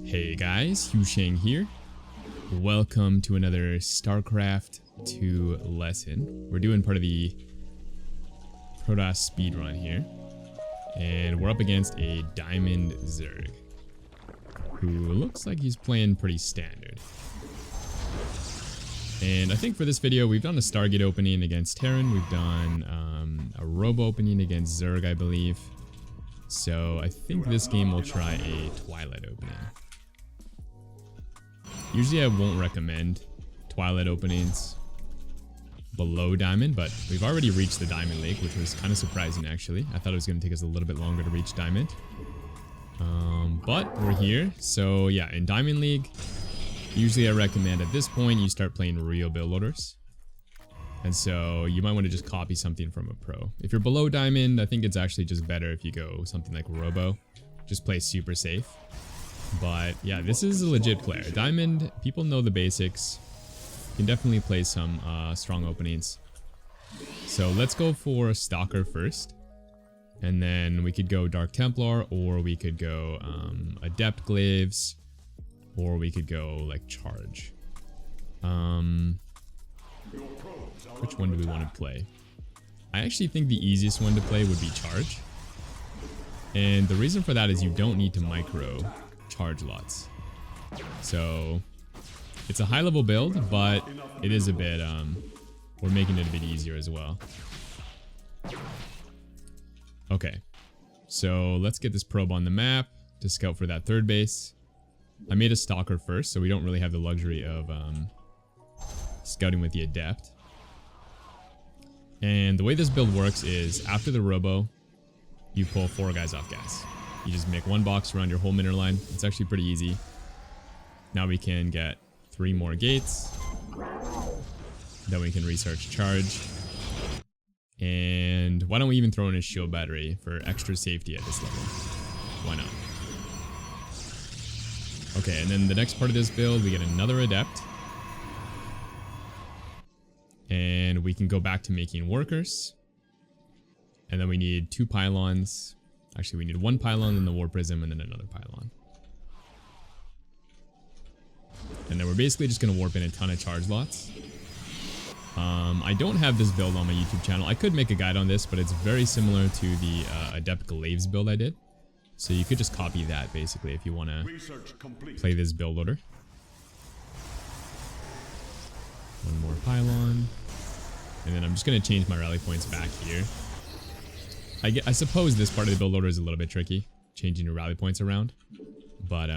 Hey guys, HuShang here. Welcome to another Starcraft 2 lesson. We're doing part of the Protoss Speedrun here. And we're up against a Diamond Zerg, who looks like he's playing pretty standard. And I think for this video, we've done a Stargate opening against Terran. We've done a Robo opening against Zerg, I believe. So I think this game will try a Twilight opening. Usually I won't recommend Twilight openings below Diamond, but we've already reached the Diamond League, which was kind of surprising actually. I thought it was going to take us a little bit longer to reach Diamond. But we're here. So yeah, in Diamond League, usually I recommend at this point you start playing real build loaders. And so you might want to just copy something from a pro. If you're below Diamond, I think it's actually just better if you go something like Robo. Just play super safe. But yeah, this is a legit player. Diamond, people know the basics. You can definitely play some strong openings. So let's go for Stalker first. And then we could go Dark Templar, or we could go Adept Glaives, or we could go like Charge. Which one do we want to play? I actually think the easiest one to play would be Charge. And the reason for that is you don't need to micro Chargelots. So it's a high level build, but it is a bit, we're making it a bit easier as well. Okay, so let's get this probe on the map to scout for that third base. I made a Stalker first, so we don't really have the luxury of scouting with the Adept. And the way this build works is after the Robo, you pull 4 guys off gas. You just make 1 box around your whole mineral line. It's actually pretty easy. Now we can get 3 more gates. Then we can research Charge. And why don't we even throw in a shield battery for extra safety at this level? Why not? Okay, and then the next part of this build, we get another Adept. And we can go back to making workers. And then we need 2 pylons. Actually, we need 1 pylon, then the War Prism, and then another pylon. And then we're basically just going to warp in a ton of charge lots. I don't have this build on my YouTube channel. I could make a guide on this, but it's very similar to the Adept Glaives build I did. So you could just copy that, basically, if you want to play this build loader. 1 more pylon. And then I'm just going to change my rally points back here. I suppose this part of the build loader is a little bit tricky, changing your rally points around. But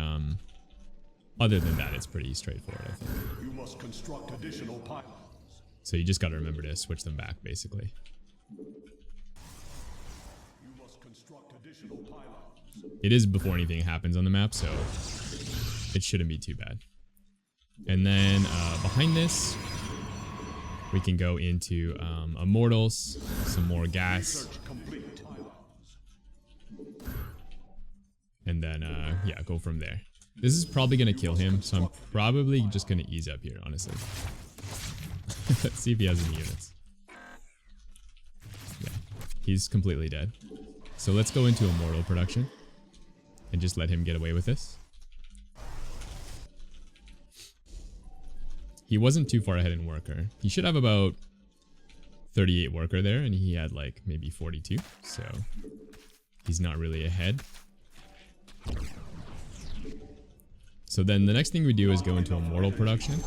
other than that, it's pretty straightforward, I think. You must construct additional pylons. So you just got to remember to switch them back, basically. You must construct additional pylons. It is before anything happens on the map, so it shouldn't be too bad. And then behind this, we can go into Immortals, some more gas. And then, yeah, go from there. This is probably going to kill him, so I'm probably just going to ease up here, honestly. Let's see if he has any units. Yeah, he's completely dead. So let's go into Immortal production and just let him get away with this. He wasn't too far ahead in worker. He should have about 38 worker there, and he had like maybe 42, so he's not really ahead. So then the next thing we do is go into Immortal production,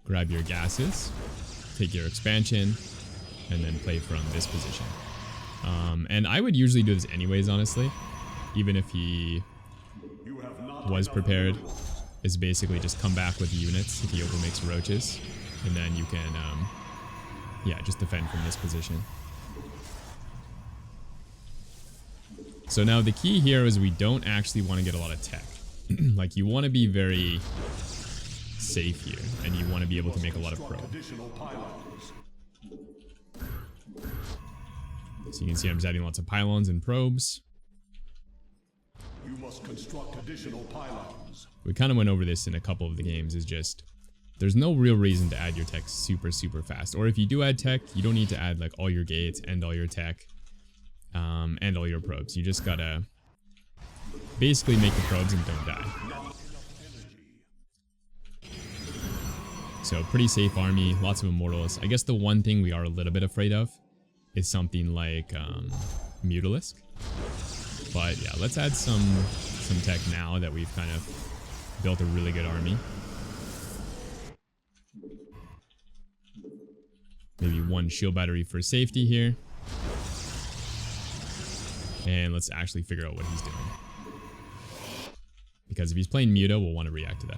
grab your gases, take your expansion, and then play from this position. And I would usually do this anyways, honestly, even if he was prepared. Is basically just come back with units if he overmakes roaches, and then you can, yeah, just defend from this position. So now the key here is we don't actually want to get a lot of tech. Like, you want to be very safe here, and you want to be able to make a lot of probes. So you can see I'm just adding lots of pylons and probes. You must construct additional pylons. We kind of went over this in a couple of the games, is just there's no real reason to add your tech super fast. Or if you do add tech, you don't need to add like all your gates and all your tech and all your probes. You just gotta basically make the probes and don't die. So pretty safe army, lots of immortals. I guess the one thing we are a little bit afraid of is something like Mutalisk. But yeah, let's add some tech now that we've kind of built a really good army. Maybe one shield battery for safety here. And let's actually figure out what he's doing. Because if he's playing Muta, we'll want to react to that.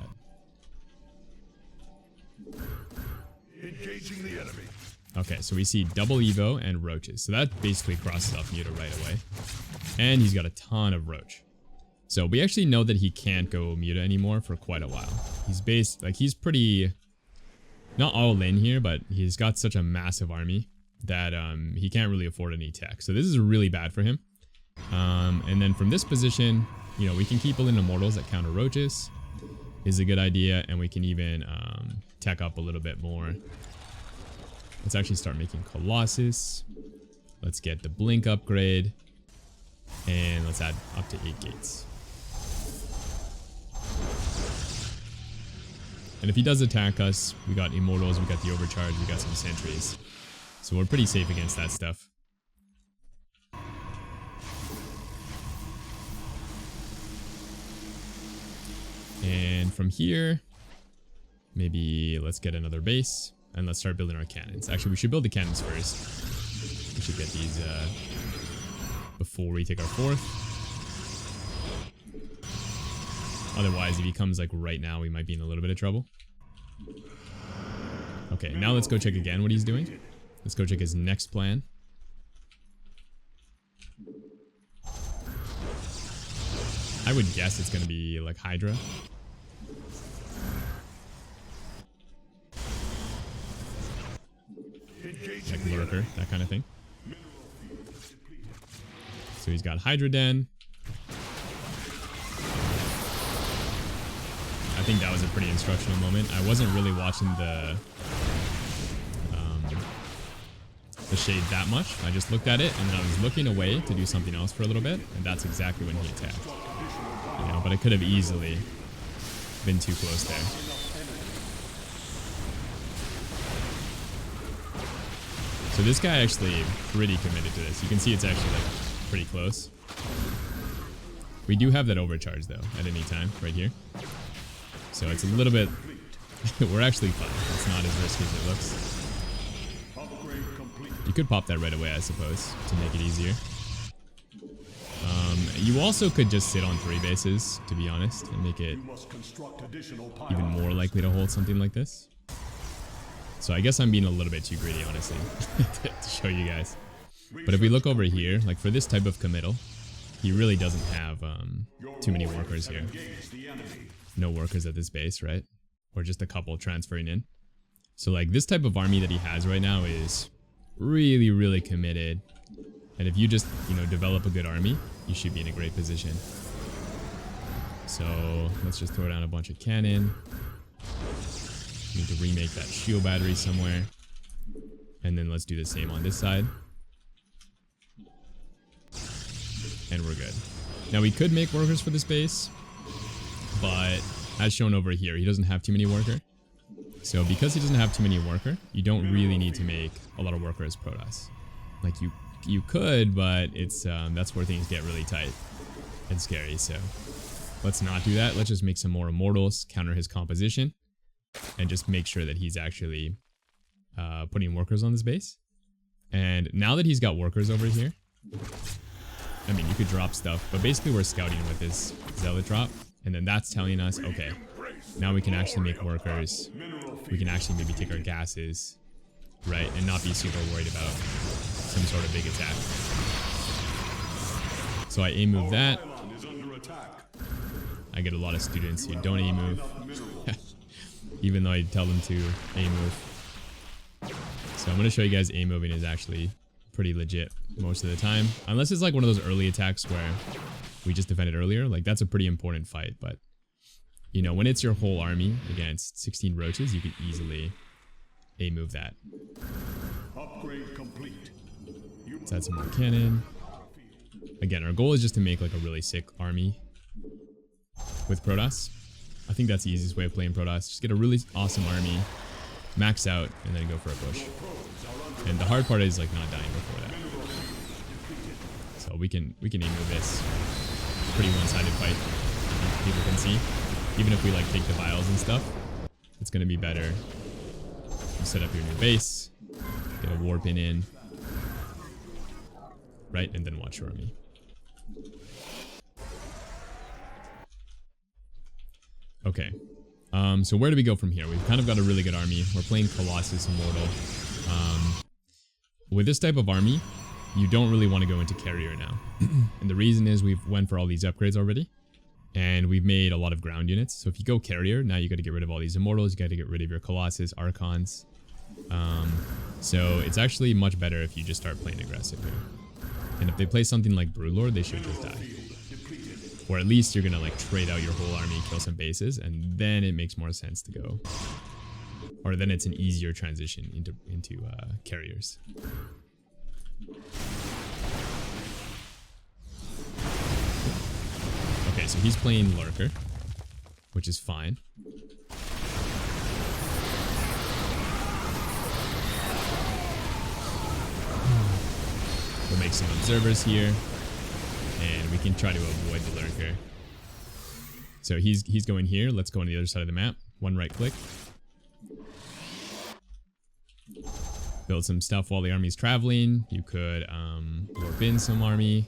Engaging the enemy. Okay, so we see double Evo and Roaches. So that basically crosses off Muta right away. And he's got a ton of Roach. So we actually know that he can't go Muta anymore for quite a while. He's pretty, not all in here, but he's got such a massive army that he can't really afford any tech. So this is really bad for him. And then from this position, you know, we can keep building immortals that counter Roaches. Is a good idea, and we can even tech up a little bit more. Let's actually start making Colossus. Let's get the Blink upgrade. And let's add up to 8 gates. And if he does attack us, we got Immortals, we got the Overcharge, we got some Sentries. So we're pretty safe against that stuff. And from here, maybe let's get another base and let's start building our cannons. Actually, we should build the cannons first. We should get these before we take our fourth. Otherwise, if he comes like right now, we might be in a little bit of trouble. Okay, now let's go check again what he's doing. Let's go check his next plan. I would guess it's going to be like Hydra. Like Lurker, that kind of thing. So he's got Hydra Den. I think that was a pretty instructional moment. I wasn't really watching the shade that much. I just looked at it and then I was looking away to do something else for a little bit, and that's exactly when he attacked. You know, but I could have easily been too close there. So this guy actually pretty committed to this. You can see it's actually like pretty close. We do have that overcharge though at any time right here. So it's a little bit, we're actually fine. It's not as risky as it looks. You could pop that right away, I suppose, to make it easier. You also could just sit on 3 bases, to be honest, and make it even more likely to hold something like this. So I guess I'm being a little bit too greedy, honestly, to show you guys. But if we look over here, like for this type of committal, he really doesn't have too many workers here. No workers at this base, right? Or just a couple transferring in. So like this type of army that he has right now is really, really committed. And if you just, you know, develop a good army, you should be in a great position. So let's just throw down a bunch of cannon. Need to remake that shield battery somewhere. And then let's do the same on this side. And we're good. Now we could make workers for this base, but as shown over here, he doesn't have too many worker. So because he doesn't have too many worker, you don't really need to make a lot of worker as Protoss. Like you could, but it's that's where things get really tight and scary. So let's not do that. Let's just make some more immortals, counter his composition, and just make sure that he's actually putting workers on this base. And now that he's got workers over here, I mean, you could drop stuff, but basically we're scouting with this zealot drop, and then that's telling us, okay, now we can actually make workers. We can actually maybe take our gases, right, and not be super worried about some sort of big attack. So I A-move that. I get a lot of students who don't A-move, even though I tell them to A-move. So I'm going to show you guys A-moving is actually pretty legit most of the time. Unless it's like one of those early attacks where we just defended earlier. Like, that's a pretty important fight, but you know, when it's your whole army against 16 roaches, you can easily A-move that. Upgrade complete. Let's add some more cannon. Again, our goal is just to make like a really sick army with Protoss. I think that's the easiest way of playing Protoss. Just get a really awesome army max out, and then go for a push. And the hard part is like not dying before that. So we can move this. Pretty one-sided fight. People can see. Even if we like take the vials and stuff, it's gonna be better. You set up your new base, get a warp in, right, and then watch your army. Okay. So where do we go from here? We've kind of got a really good army. We're playing Colossus Immortal. With this type of army, you don't really want to go into carrier now. And the reason is we've went for all these upgrades already. And we've made a lot of ground units. So if you go carrier, now you got to get rid of all these Immortals. You got to get rid of your Colossus, Archons. So it's actually much better if you just start playing aggressive here. And if they play something like Broodlord, they should just die. Or at least you're going to like trade out your whole army, kill some bases, and then it makes more sense to go. Or then it's an easier transition into carriers. Okay, so he's playing Lurker, which is fine. We'll make some observers here, and we can try to avoid the Lurker. So he's going here. Let's go on the other side of the map. One right click. Build some stuff while the army's traveling. You could warp in some army.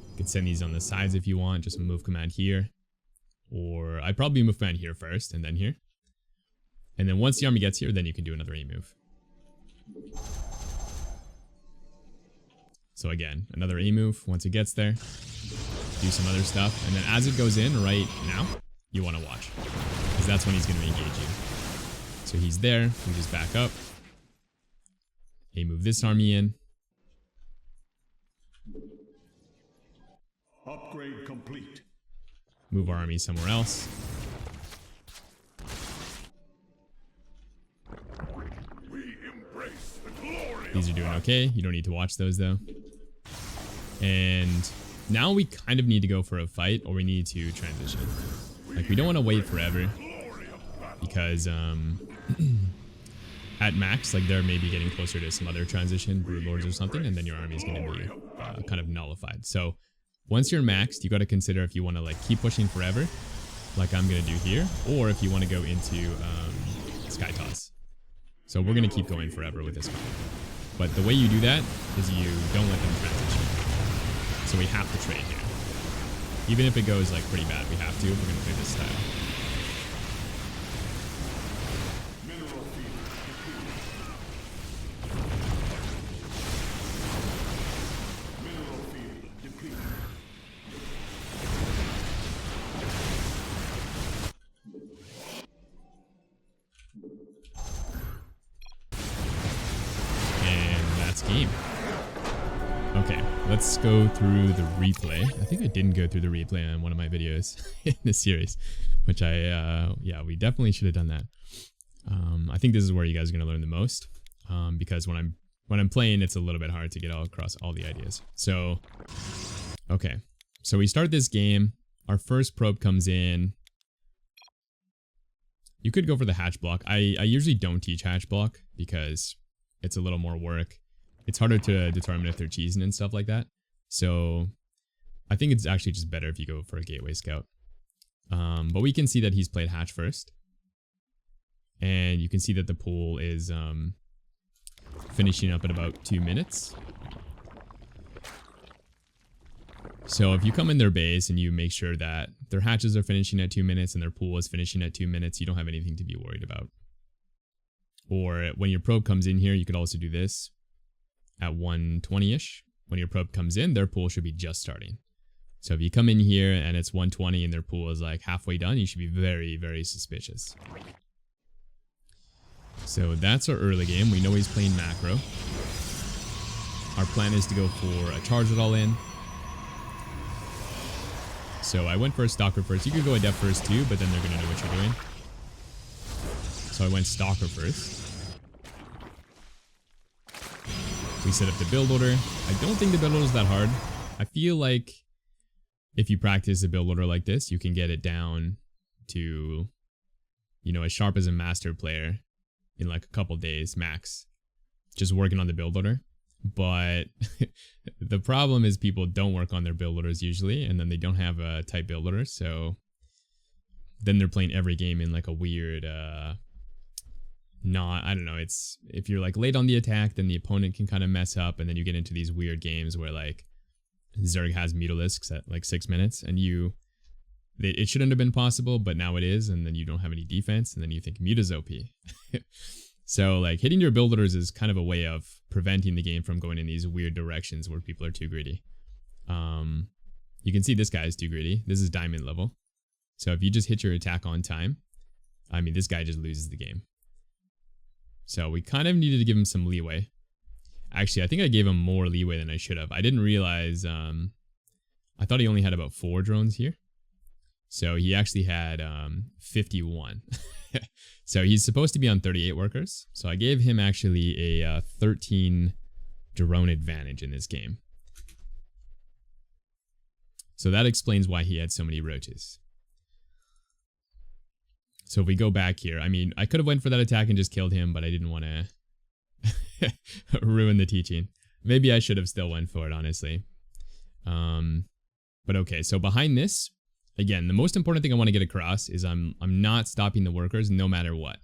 You could send these on the sides if you want. Just a move command here. Or I'd probably move command here first and then here. And then once the army gets here, then you can do another E-move. So again, another E-move once it gets there. Do some other stuff. And then as it goes in right now, you want to watch. Because that's when he's going to engage you. So he's there. We just back up. Move this army in. Upgrade complete. Move our army somewhere else. We embrace the glory. These are doing okay. You don't need to watch those though. And now we kind of need to go for a fight, or we need to transition. Like we don't want to wait forever because at max, like they're maybe getting closer to some other transition, Broodlords or something, and then your army is going to be kind of nullified. So once you're maxed, you got to consider if you want to like keep pushing forever, like I'm going to do here, or if you want to go into Sky Toss. So we're going to keep going forever with this one. But the way you do that is you don't let them transition. So we have to trade here. Even if it goes like pretty bad, we have to. We're going to play this style. Game. Okay, let's go through the replay. I think I didn't go through the replay on one of my videos in this series, which yeah, we definitely should have done that. I think this is where you guys are gonna learn the most, because when I'm playing, it's a little bit hard to get all across all the ideas. So, okay, so we start this game. Our first probe comes in. You could go for the hatch block. I usually don't teach hatch block because it's a little more work. It's harder to determine if they're cheesing and stuff like that. So I think it's actually just better if you go for a gateway scout. But we can see that he's played hatch first. And you can see that the pool is finishing up at about 2 minutes. So if you come in their base and you make sure that their hatches are finishing at 2 minutes and their pool is finishing at 2 minutes, you don't have anything to be worried about. Or when your probe comes in here, you could also do this. At 120-ish, when your probe comes in, their pool should be just starting. So if you come in here and it's 120 and their pool is like halfway done, you should be very, very suspicious. So that's our early game. We know he's playing macro. Our plan is to go for a Chargelot in. So I went for a Stalker first. You could go a Def first too, but then they're going to know what you're doing. So I went Stalker first. We set up the build order. I don't think the build order is that hard. I feel like if you practice a build order like this, you can get it down to, you know, as sharp as a master player in like a couple days max, just working on the build loader. But the problem is people don't work on their build loaders usually, and then they don't have a type build loader, so then they're playing every game in like a weird I don't know, it's if you're like late on the attack, then the opponent can kind of mess up, and then you get into these weird games where like Zerg has Mutalisks at like 6 minutes, and it shouldn't have been possible, but now it is, and then you don't have any defense, and then you think Muta's OP. So like hitting your build loaders is kind of a way of preventing the game from going in these weird directions where people are too greedy. You can see this guy is too greedy. This is diamond level. So if you just hit your attack on time, I mean, this guy just loses the game. So we kind of needed to give him some leeway. Actually, I think I gave him more leeway than I should have. I didn't realize, I thought he only had about 4 drones here. So he actually had 51. So he's supposed to be on 38 workers. So I gave him actually a 13 drone advantage in this game. So that explains why he had so many roaches. So if we go back here, I mean, I could have went for that attack and just killed him, but I didn't want to ruin the teaching. Maybe I should have still went for it, honestly. But okay, so behind this, again, the most important thing I want to get across is I'm not stopping the workers no matter what.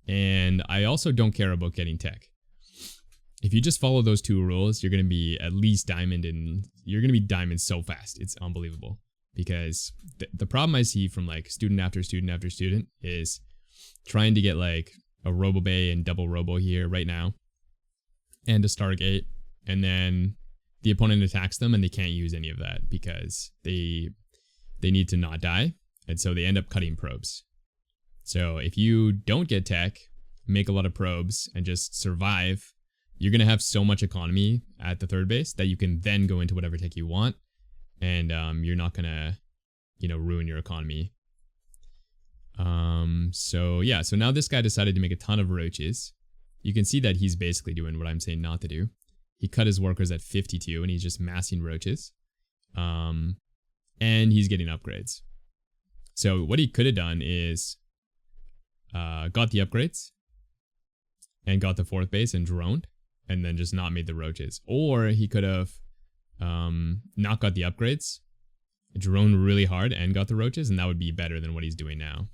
And I also don't care about getting tech. If you just follow those 2 rules, you're going to be at least diamond, and you're going to be diamond so fast. It's unbelievable. Because the problem I see from like student after student after student is trying to get like a Robo Bay and double Robo here right now and a Stargate, and then the opponent attacks them and they can't use any of that because they need to not die, and so they end up cutting probes. So if you don't get tech, make a lot of probes, and just survive, you're going to have so much economy at the third base that you can then go into whatever tech you want, and you're not going to, ruin your economy. So yeah, so now this guy decided to make a ton of roaches. You can see that he's basically doing what I'm saying not to do. He cut his workers at 52, and he's just massing roaches. And he's getting upgrades. So what he could have done is got the upgrades and got the 4th base and droned, and then just not made the roaches. Or he could have not got the upgrades, droned really hard and got the roaches, and that would be better than what he's doing now.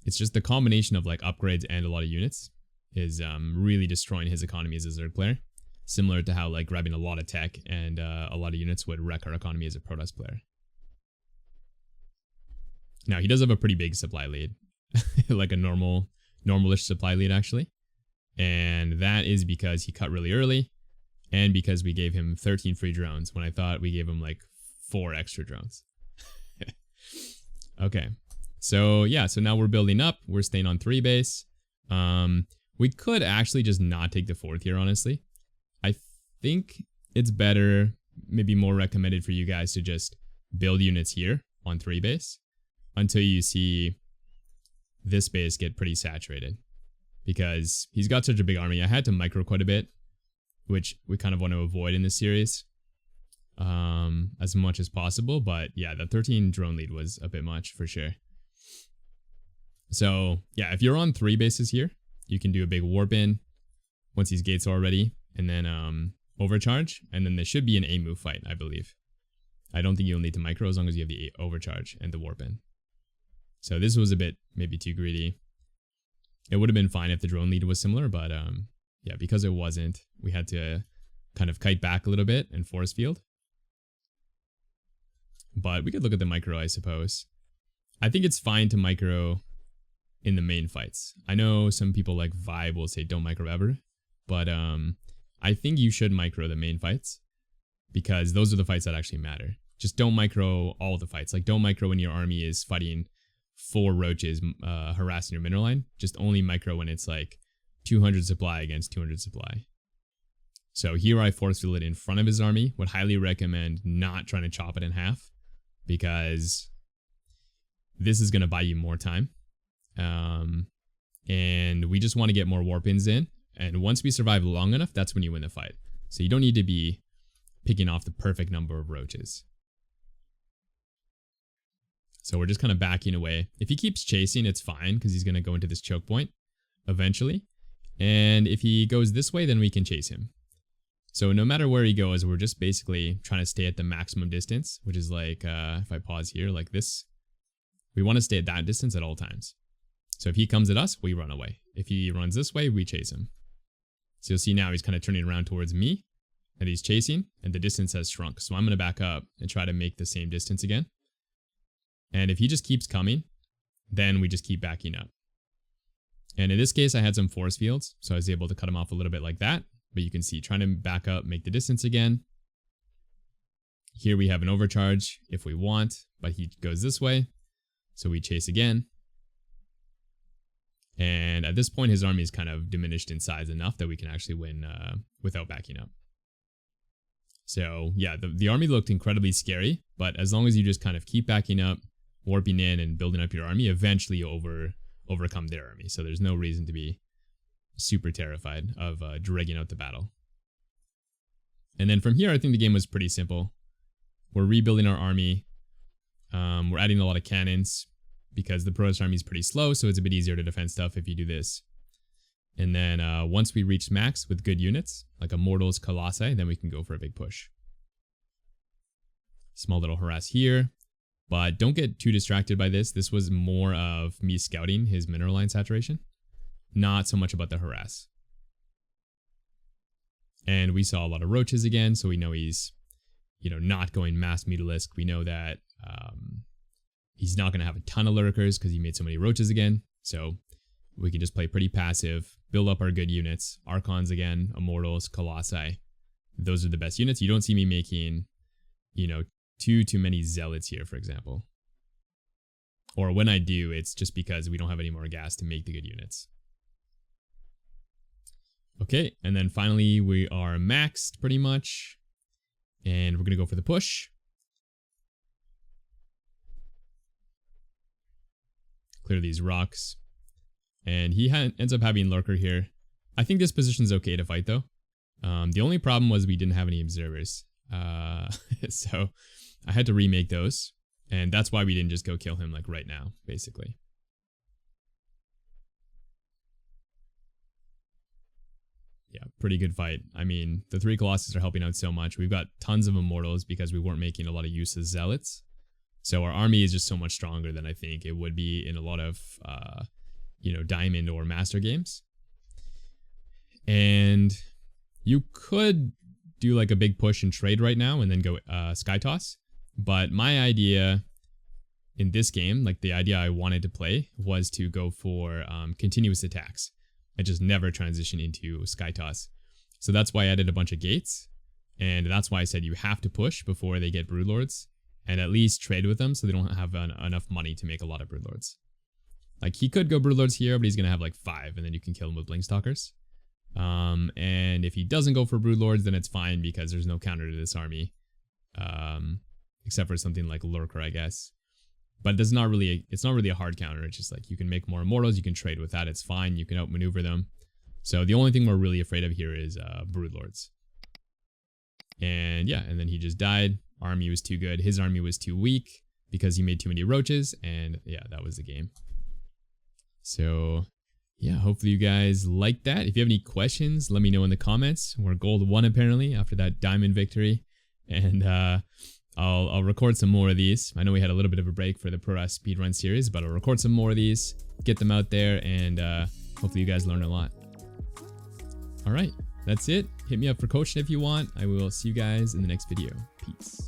It's just the combination of like upgrades and a lot of units is really destroying his economy as a Zerg player. Similar to how like grabbing a lot of tech and a lot of units would wreck our economy as a Protoss player. Now, he does have a pretty big supply lead, like a normalish supply lead, actually. And that is because he cut really early, and because we gave him 13 free drones when I thought we gave him like 4 extra drones. Okay, so yeah, so now we're building up. We're staying on 3 base. We could actually just not take the 4th here, honestly. I think it's better, maybe more recommended for you guys to just build units here on 3 base until you see this base get pretty saturated, because he's got such a big army. I had to micro quite a bit, which we kind of want to avoid in this series as much as possible. But yeah, the 13 drone lead was a bit much for sure. So yeah, if you're on 3 bases here, you can do a big warp in once these gates are all ready, and then overcharge, and then there should be an A move fight, I believe. I don't think you'll need to micro as long as you have the overcharge and the warp in. So this was a bit maybe too greedy. It would have been fine if the drone lead was similar, but yeah, because it wasn't, we had to kind of kite back a little bit and force field. But we could look at the micro, I suppose. I think it's fine to micro in the main fights. I know some people like Vibe will say don't micro ever, but I think you should micro the main fights, because those are the fights that actually matter. Just don't micro all the fights. Like, don't micro when your army is fighting 4 roaches harassing your mineral line. Just only micro when it's like 200 supply against 200 supply. So here I force field it in front of his army. Would highly recommend not trying to chop it in half, because this is going to buy you more time. And we just want to get more warp-ins in. And once we survive long enough, that's when you win the fight. So you don't need to be picking off the perfect number of roaches. So we're just kind of backing away. If he keeps chasing, it's fine, because he's going to go into this choke point. eventually. And if he goes this way, then we can chase him. So no matter where he goes, we're just basically trying to stay at the maximum distance, which is like, if I pause here like this, we want to stay at that distance at all times. So if he comes at us, we run away. If he runs this way, we chase him. So you'll see now he's kind of turning around towards me and he's chasing and the distance has shrunk. So I'm going to back up and try to make the same distance again. And if he just keeps coming, then we just keep backing up. And in this case, I had some force fields, so I was able to cut him off a little bit like that. But you can see, trying to back up, make the distance again. Here we have an overcharge if we want, but he goes this way. So we chase again. And at this point, his army is kind of diminished in size enough that we can actually win without backing up. So yeah, the army looked incredibly scary, but as long as you just kind of keep backing up, warping in and building up your army, eventually you'll overcome their army. So there's no reason to be super terrified of dragging out the battle. And then from here, I think the game was pretty simple. We're rebuilding our army. We're adding a lot of cannons because the Protoss army is pretty slow, so it's a bit easier to defend stuff if you do this. And then once we reach max with good units, like Immortals, Colossi, then we can go for a big push. Small little harass here. But don't get too distracted by this. This was more of me scouting his mineral line saturation, not so much about the harass. And we saw a lot of roaches again, so we know he's, not going mass mutalisk. We know that he's not going to have a ton of lurkers because he made so many roaches again. So we can just play pretty passive, build up our good units. Archons again, Immortals, Colossi. Those are the best units. You don't see me making, too many zealots here, for example. Or when I do, it's just because we don't have any more gas to make the good units. Okay, and then finally we are maxed pretty much. And we're going to go for the push. Clear these rocks. And he ends up having lurker here. I think this position's okay to fight though. The only problem was we didn't have any observers. So I had to remake those, and that's why we didn't just go kill him like right now, basically. Yeah, pretty good fight. I mean, the 3 Colossus are helping out so much. We've got tons of Immortals because we weren't making a lot of use of Zealots. So our army is just so much stronger than I think it would be in a lot of, Diamond or Master games. And you could do like a big push and trade right now and then go Sky Toss. But my idea in this game, like the idea I wanted to play, was to go for continuous attacks. I just never transition into Sky Toss. So that's why I added a bunch of gates. And that's why I said you have to push before they get Broodlords. And at least trade with them so they don't have enough money to make a lot of Broodlords. Like he could go Broodlords here, but he's going to have like 5 and then you can kill him with Blinkstalkers. And if he doesn't go for Broodlords, then it's fine because there's no counter to this army. Except for something like Lurker, I guess. But it's not really a hard counter. It's just like you can make more Immortals, you can trade with that, it's fine, you can outmaneuver them. So the only thing we're really afraid of here is Broodlords. And yeah, and then he just died. Army was too good. His army was too weak because he made too many roaches, and yeah, that was the game. So yeah, hopefully you guys liked that. If you have any questions, let me know in the comments. We're gold 1 apparently after that diamond victory. And I'll record some more of these. I know we had a little bit of a break for the Protoss Speedrun series, but I'll record some more of these, get them out there, and hopefully you guys learn a lot. Alright, that's it. Hit me up for coaching if you want. I will see you guys in the next video. Peace.